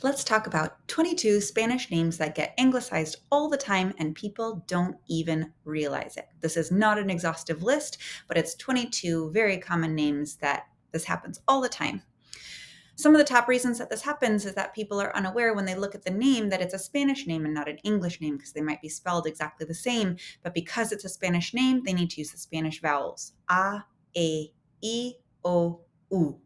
Let's talk about 22 Spanish names that get anglicized all the time and people don't even realize it. This is not an exhaustive list, but it's 22 very common names that this happens all the time. Some of the top reasons that this happens is that people are unaware when they look at the name that it's a Spanish name and not an English name because they might be spelled exactly the same, but because it's a Spanish name, they need to use the Spanish vowels. A, E, I, O, U.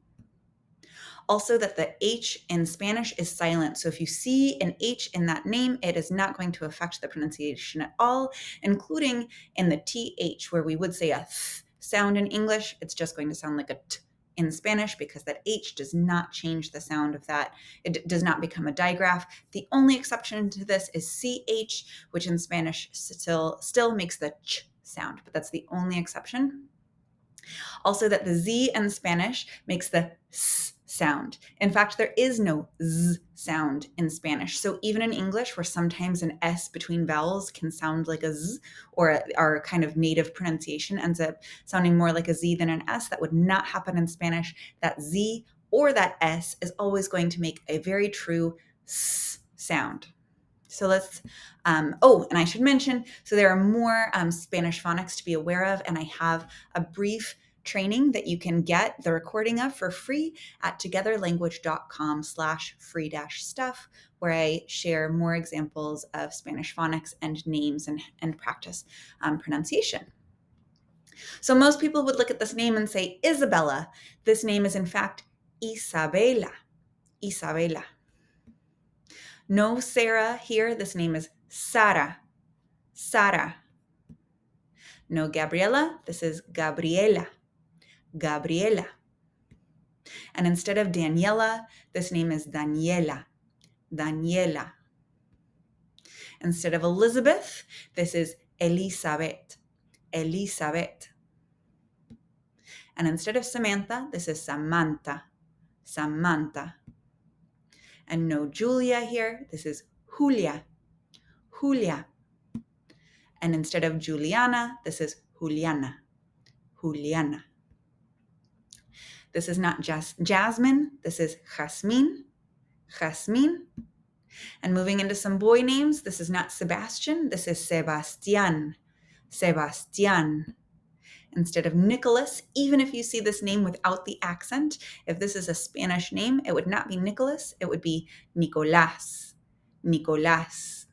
Also, that the H in Spanish is silent. So if you see an H in that name, it is not going to affect the pronunciation at all, including in the TH, where we would say a th sound in English. It's just going to sound like a t in Spanish because that H does not change the sound of that. It does not become a digraph. The only exception to this is CH, which in Spanish still makes the ch sound, but that's the only exception. Also, that the Z in Spanish makes the S sound. In fact, there is no Z sound in Spanish. So even in English, where sometimes an S between vowels can sound like a Z, or our kind of native pronunciation ends up sounding more like a Z than an S, that would not happen in Spanish. That Z or that S is always going to make a very true S sound. So let's, and I should mention, so there are more Spanish phonics to be aware of, and I have a brief training that you can get the recording of for free at togetherlanguage.com/free-stuff, where I share more examples of Spanish phonics and names and practice pronunciation. So most people would look at this name and say, Isabella. This name is in fact Isabela. Isabela. No Sarah here. This name is Sara. Sara. No Gabriela. This is Gabriela. Gabriela. And instead of Daniela, this name is Daniela. Daniela. Instead of Elizabeth, this is Elizabeth. Elizabeth. And instead of Samantha, this is Samantha. Samantha. And no Julia here. This is Julia. Julia. And instead of Juliana, this is Juliana. Juliana. This is not just Jasmine. This is Jasmine. Jasmine. And moving into some boy names, this is not Sebastian. This is Sebastian. Sebastian. Instead of Nicholas, even if you see this name without the accent, if this is a Spanish name, it would not be Nicholas. It would be Nicolás. Nicolás.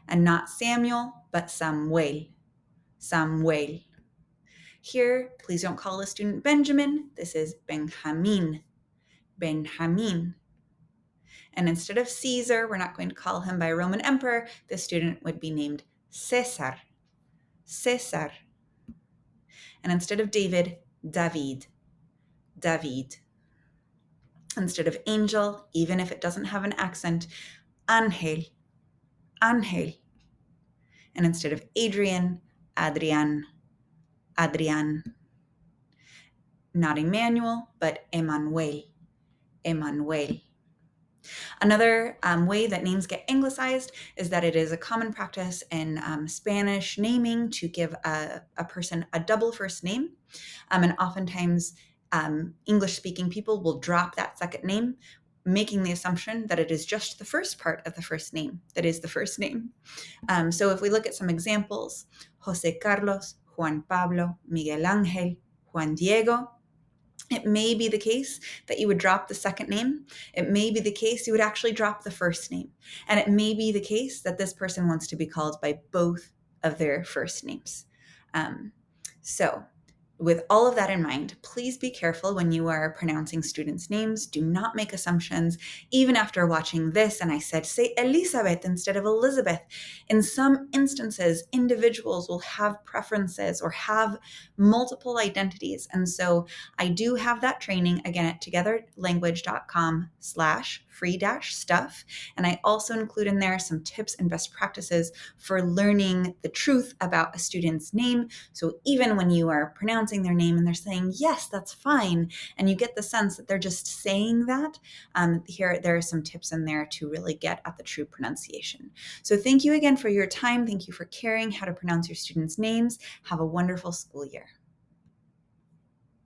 And not Samuel, but Samuel. Samuel. Here, please don't call a student Benjamin. This is Benjamin. Benjamin. And instead of Caesar, we're not going to call him by Roman emperor. This student would be named Cesar. Cesar. And instead of David, David. David. Instead of angel, even if it doesn't have an accent, Ángel. Ángel. And instead of Adrian, Adrian. Adrian. Not Emmanuel, but Emmanuel. Emmanuel. Another way that names get anglicized is that it is a common practice in Spanish naming to give a person a double first name. And oftentimes English-speaking people will drop that second name, making the assumption that it is just the first part of the first name that is the first name. So if we look at some examples, José Carlos, Juan Pablo, Miguel Ángel, Juan Diego, it may be the case that you would drop the second name. It may be the case you would actually drop the first name. And it may be the case that this person wants to be called by both of their first names. So with all of that in mind, please be careful when you are pronouncing students' names. Do not make assumptions. Even after watching this, and I said, say Elizabeth instead of Elizabeth. In some instances, individuals will have preferences or have multiple identities. And so I do have that training again at togetherlanguage.com/free-stuff. And I also include in there some tips and best practices for learning the truth about a student's name. So even when you are pronouncing their name and they're saying, yes, that's fine, and you get the sense that they're just saying that, there are some tips in there to really get at the true pronunciation. So thank you again for your time. Thank you for caring how to pronounce your students' names. Have a wonderful school year.